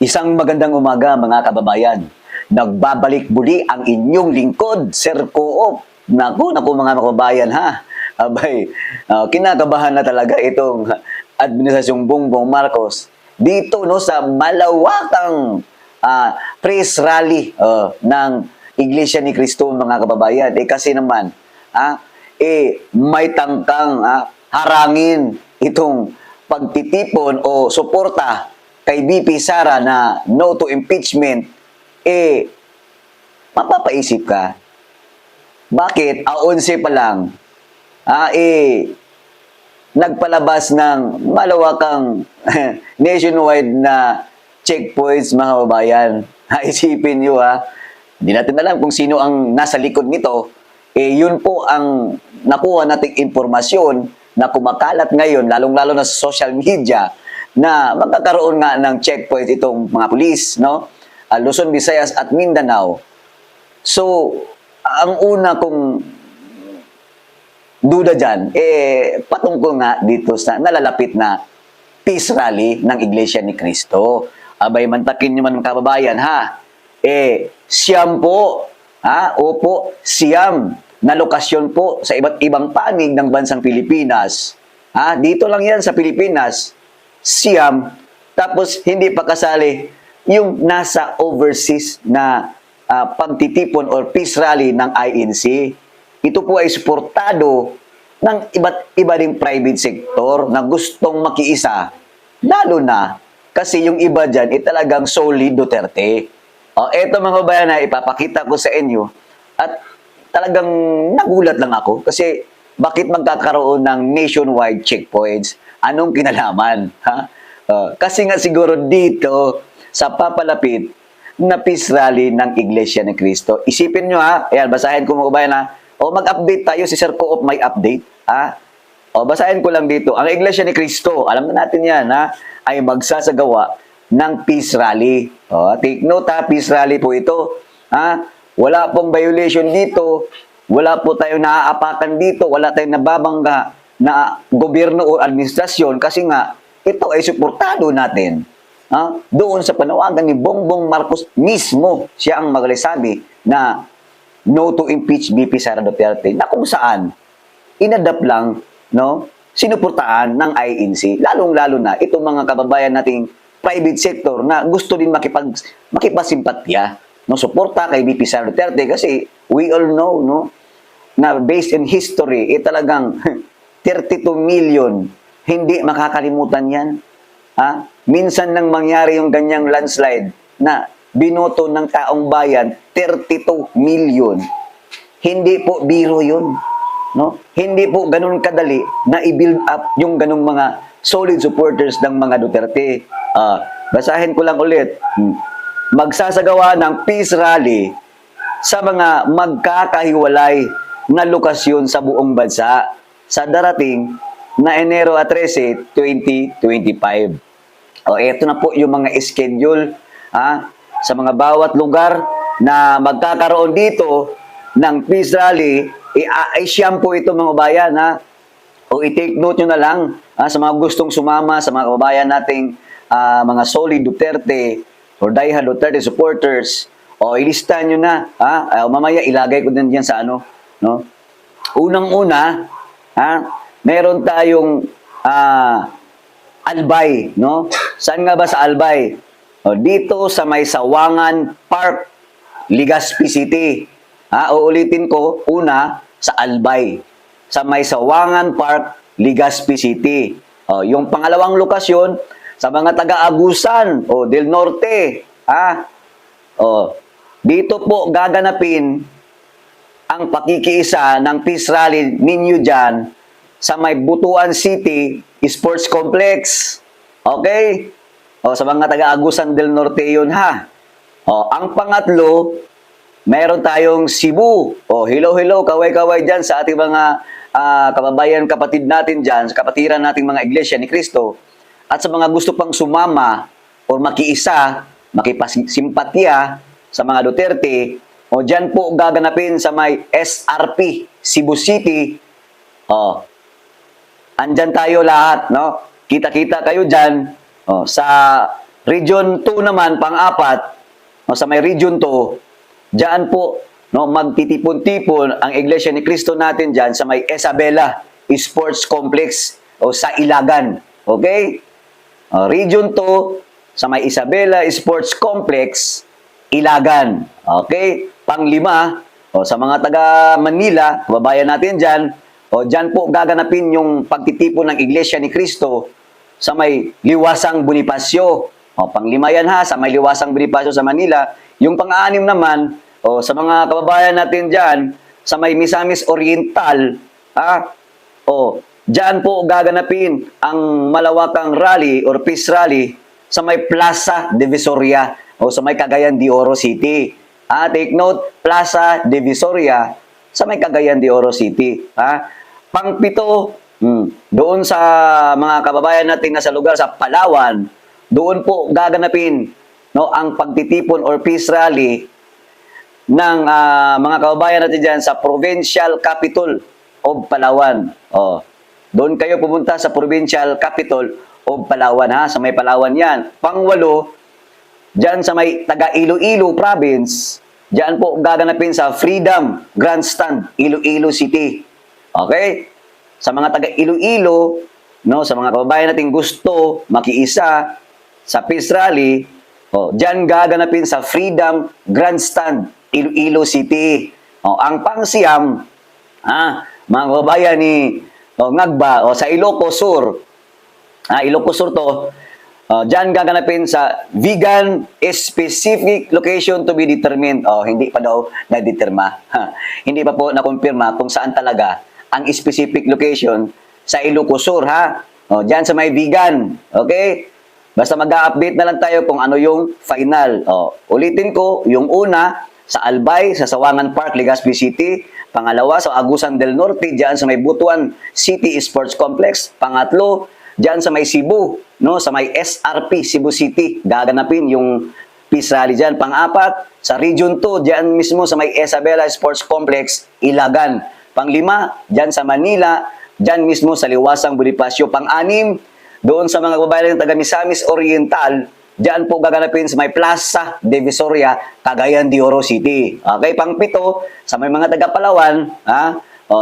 Isang magandang umaga mga kababayan. Nagbabalik muli ang inyong lingkod, Sir Coop. Naku mga kababayan ha. Abay, kinakabahan na talaga itong administrasyong Bongbong Marcos dito no sa malawakang press rally ng Iglesia ni Cristo mga kababayan. Kasi naman, may tangkang harangin itong pagtitipon o suporta kay BP Sara na no to impeachment, mapapaisip ka, bakit aonse pa lang, nagpalabas ng malawakang nationwide na checkpoints mga kababayan. Isipin nyo hindi natin alam kung sino ang nasa likod nito. Yun po ang nakuha nating impormasyon na kumakalat ngayon, lalong-lalo na sa social media, na magkakaroon nga ng checkpoint itong mga pulis, no? Luzon, Visayas at Mindanao. So, ang una kong duda dyan, patungkol nga dito sa nalalapit na peace rally ng Iglesia ni Cristo. Abay, mantakin nyo man mga kababayan, siyam po, opo, siyam na lokasyon po sa iba't ibang panig ng bansang Pilipinas. Dito lang yan sa Pilipinas, siyam, tapos hindi pa kasali yung nasa overseas na pagtitipon or peace rally ng INC. Ito po ay suportado ng iba't iba ding private sector na gustong makiisa, lalo na kasi yung iba dyan talagang solid Duterte. Eto mga bayan ipapakita ko sa inyo at talagang nagulat lang ako kasi bakit magkakaroon ng nationwide checkpoints? Anong kinalaman? Kasi nga siguro dito sa papalapit na peace rally ng Iglesia ni Cristo. Isipin nyo ayan, basahin ko mga bayan mag-update tayo, si Sir Coop may update. Basahin ko lang dito. Ang Iglesia ni Cristo, alam na natin yan ay magsasagawa ng peace rally. Take note peace rally po ito. Wala pong violation dito, wala po tayong naaapakan dito, wala tayong nababangga na gobyerno o administrasyon kasi nga ito ay suportado natin. Doon sa panawagan ni Bongbong Marcos mismo, siya ang magsasabi na no to impeach BP Sara Duterte na kung saan inadapt lang sinuportahan ng INC, lalong-lalo na itong mga kababayan nating private sector na gusto din makipasimpatya, suporta kay BP Sara Duterte kasi we all know na based in history, talagang 32 million, hindi makakalimutan yan. Minsan nang mangyari yung ganyang landslide na binoto ng taong bayan, 32 million. Hindi po biro yun. Hindi po ganun kadali na i-build up yung ganung mga solid supporters ng mga Duterte. Basahin ko lang ulit. Magsasagawa ng peace rally sa mga magkakahiwalay na lokasyon sa buong bansa sa darating na Enero 13, 2025. Ito na po yung mga schedule sa mga bawat lugar na magkakaroon dito ng peace rally. Siyam po ito mga bayan i-take note nyo na lang sa mga gustong sumama, sa mga kababayan nating mga solid Duterte or diehard Duterte supporters. Ilista nyo na. Mamaya ilagay ko din dyan sa Unang-una, meron tayong Albay, Saan nga ba sa Albay? Dito sa may Sawangan Park, Legazpi City. Uulitin ko, una, sa Albay. Sa may Sawangan Park, Legazpi City. Yung pangalawang lokasyon, sa mga taga-Agusan, Del Norte. Dito po gaganapin ang pakikiisa ng peace rally ninyo dyan sa may Butuan City Sports Complex. Okay? Sa mga taga-Agusan del Norte yun ang pangatlo, meron tayong Cebu. Hello, kaway-kaway dyan sa ating mga kababayan, kapatid natin dyan, sa kapatiran nating mga Iglesia ni Cristo. At sa mga gusto pang sumama o makiisa, makipasimpatya sa mga Duterte, dyan po gaganapin sa may SRP, Cebu City. Andyan tayo lahat, Kita-kita kayo dyan sa Region 2 naman, pang-apat, no, sa may Region 2, diyan po, no, magtitipon-tipon ang Iglesia ni Cristo natin diyan sa may Isabela Sports Complex o sa Ilagan. Okay? Region 2, sa may Isabela Sports Complex, Ilagan. Okay? Pang-5, sa mga taga Manila, kababayan natin diyan, diyan po gaganapin yung pagtitipon ng Iglesia ni Cristo sa may Liwasang Bonifacio. Pang-5 yan ha, sa may Liwasang Bonifacio sa Manila. Yung pang-6 naman, sa mga kababayan natin diyan, sa may Misamis Oriental, diyan po gaganapin ang malawakang rally or peace rally sa may Plaza Divisoria o sa may Cagayan de Oro City. Take note, Plaza Divisoria sa may Cagayan de Oro City. Pang-7, doon sa mga kababayan natin na sa lugar sa Palawan, doon po gaganapin, no, ang pagtitipon or peace rally ng mga kababayan natin dyan sa Provincial Capital of Palawan. Doon kayo pumunta sa Provincial Capital of Palawan, ha? Sa may Palawan yan. Pang-8, dyan sa may taga Iloilo Province, dyan po gaganapin sa Freedom Grandstand, Iloilo City. Okay? Sa mga taga Iloilo, no, sa mga kababayan natin gusto makiisa sa peace rally, dyan gaganapin sa Freedom Grandstand, Iloilo City. Ang pang-siyam, mga kababayan ni Ngagba, sa Ilocos Sur. Ilocos Sur to, dyan gaganapin sa vegan specific location to be determined. Hindi pa daw na-determa. Hindi pa po na-confirma kung saan talaga ang specific location sa Ilocos Sur, ha? Dyan sa may vegan. Okay? Basta mag-update na lang tayo kung ano yung final. Ulitin ko, yung una, sa Albay, sa Sawangan Park, Legazpi City. Pangalawa, sa Agusan del Norte, dyan sa may Butuan City Sports Complex. Pangatlo, dyan sa may Cebu, no, sa may SRP, Cebu City, gaganapin yung peace rally dyan. Pang-apat, sa Region 2, dyan mismo sa may Isabela Sports Complex, Ilagan. Pang-5, dyan sa Manila, dyan mismo sa Liwasang Bonifacio. Pang-6, doon sa mga kababayan ng taga Misamis Oriental, dyan po gaganapin sa may Plaza Divisoria, Cagayan de Oro City. Okay, pang-7, sa may mga taga Palawan,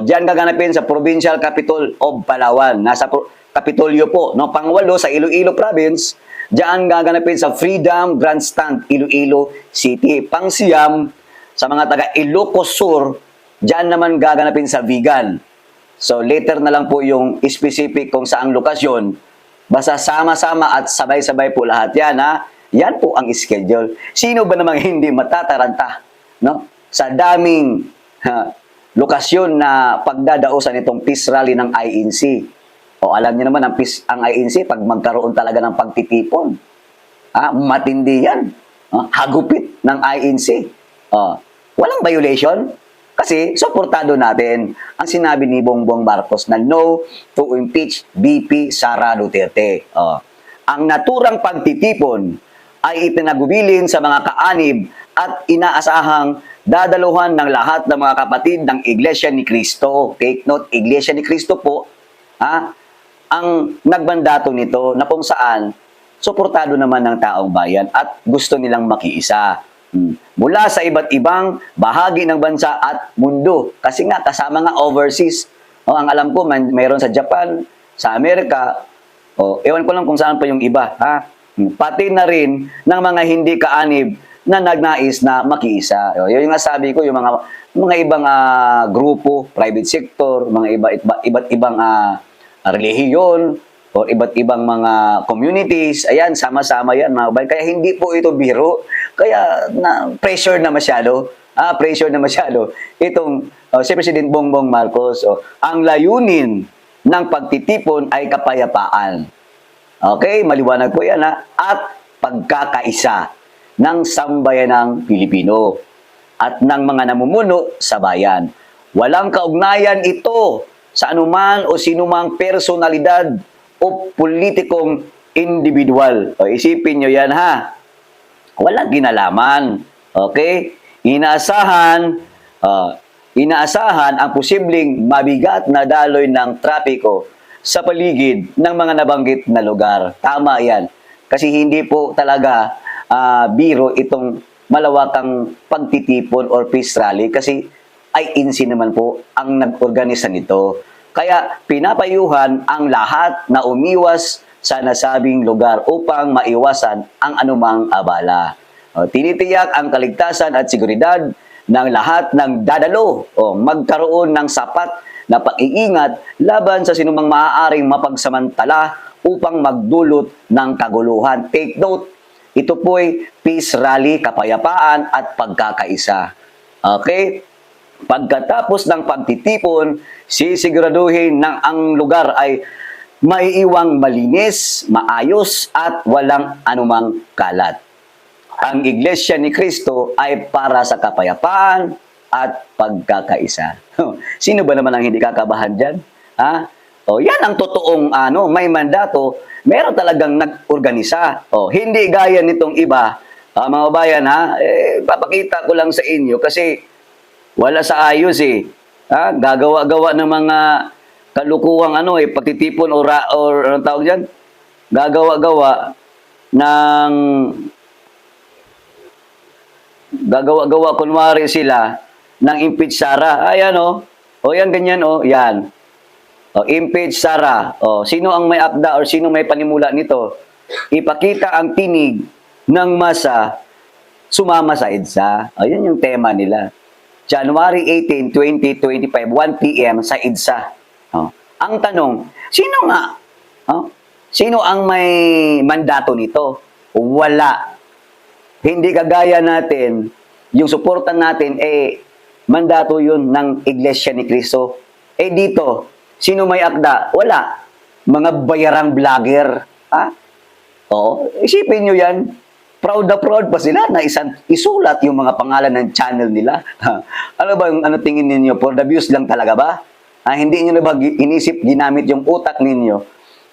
dyan gaganapin sa Provincial Capital of Palawan. Nasa Kapitolyo po, no? Pang-8, sa Iloilo Province, diyan gaganapin sa Freedom Grandstand, Iloilo City. Pang-9, sa mga taga Ilocos Sur, diyan naman gaganapin sa Vigan. So, later na lang po yung specific kung saang lokasyon. Basta sama-sama at sabay-sabay po lahat yan, ha? Yan po ang schedule. Sino ba namang hindi matataranta, no? Sa daming lokasyon na pagdadausan itong peace rally ng INC. Alam niyo naman ang INC, pag magkaroon talaga ng pagtitipon, matindi yan. Hagupit ng INC. Walang violation. Kasi, suportado natin ang sinabi ni Bongbong Marcos na no to impeach BP Sara Duterte. Ang naturang pagtitipon ay ipinagubilin sa mga kaanib at inaasahang dadaluhan ng lahat ng mga kapatid ng Iglesia ni Cristo. Take note, Iglesia ni Cristo po, ang nagbandato nito na kung saan suportado naman ng taong bayan at gusto nilang makiisa. Mula sa iba't ibang bahagi ng bansa at mundo. Kasi nga, kasama nga overseas. Ang alam ko, mayroon sa Japan, sa Amerika, ewan ko lang kung saan pa yung iba. Pati na rin ng mga hindi kaanib na nagnais na makiisa. Yung nga sabi ko, yung mga ibang grupo, private sector, mga iba't ibang relihiyon, o iba't ibang mga communities, ayan, sama-sama yan, mga babae. Kaya hindi po ito biro. Kaya pressure na masyado. Pressure na masyado. Itong si President Bongbong Marcos, ang layunin ng pagtitipon ay kapayapaan. Okay, maliwanag po yan, at pagkakaisa ng sambayanang Pilipino at ng mga namumuno sa bayan. Walang kaugnayan ito sa anuman o sinumang personalidad o politikong individual. Isipin nyo yan, ha? Walang kinalaman. Okay? Inaasahan ang posibleng mabigat na daloy ng trapiko sa paligid ng mga nabanggit na lugar. Tama yan. Kasi hindi po talaga biro itong malawakang pagtitipon or peace rally kasi INC naman po ang nag-organisa nito. Kaya pinapayuhan ang lahat na umiwas sa nasabing lugar upang maiwasan ang anumang abala. Tinitiyak ang kaligtasan at seguridad ng lahat ng dadalo o magkaroon ng sapat na pag-iingat laban sa sinumang maaaring mapagsamantala upang magdulot ng kaguluhan. Take note, ito po'y peace rally, kapayapaan at pagkakaisa. Okay? Pagkatapos ng pagtitipon, sisiguraduhin na ang lugar ay maiiwang malinis, maayos at walang anumang kalat. Ang Iglesia ni Cristo ay para sa kapayapaan at pagkakaisa. Sino ba naman ang hindi kakabahan dyan? Ha? O, yan ang totoong may mandato, meron talagang nag-organisa. O, hindi gaya nitong iba, mga bayan, papakita ko lang sa inyo kasi wala sa ayos eh. Gagawa-gawa ng mga kalukuhang pagtitipon or anong tawag dyan? Gagawa-gawa kunwari sila ng impeach Sara. Ayan o yan ganyan yan. Impeach Sara. Sino ang may akda or sino may panimula nito? Ipakita ang tinig ng masa sumama sa EDSA. Yan yung tema nila. January 18, 2025, 1 p.m. sa EDSA. Ang tanong, sino nga? Sino ang may mandato nito? Wala. Hindi kagaya natin, yung suportan natin, mandato yun ng Iglesia ni Cristo. Dito, sino may akda? Wala. Mga bayarang vlogger. Isipin nyo yan. Proud na proud pa sila na isulat yung mga pangalan ng channel nila. Ano ba yung tingin ninyo? For the views lang talaga ba? Hindi nyo na ba inisip, ginamit yung utak ninyo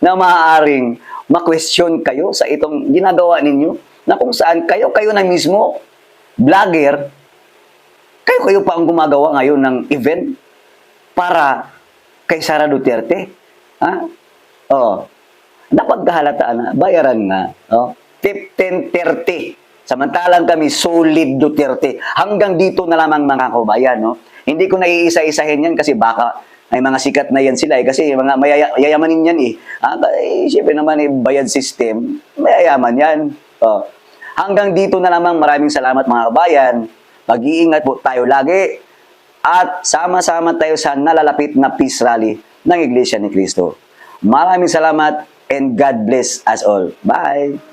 na maaaring ma-question kayo sa itong ginagawa ninyo na kung saan kayo na mismo, vlogger, kayo pa ang gumagawa ngayon ng event para kay Sara Duterte. Napagkahalataan na, bayaran nga. 15-30. Samantalang kami, solid Duterte. Hanggang dito na lamang mga kabayan. Hindi ko na iisa-isahin yan kasi baka ay mga sikat na yan sila kasi mga mayayamanin yan siyempre naman bayad system, mayayaman yan. Hanggang dito na lamang, maraming salamat mga kabayan. Mag-iingat po tayo lagi at sama-sama tayo sa nalalapit na peace rally ng Iglesia ni Cristo. Maraming salamat and God bless us all. Bye!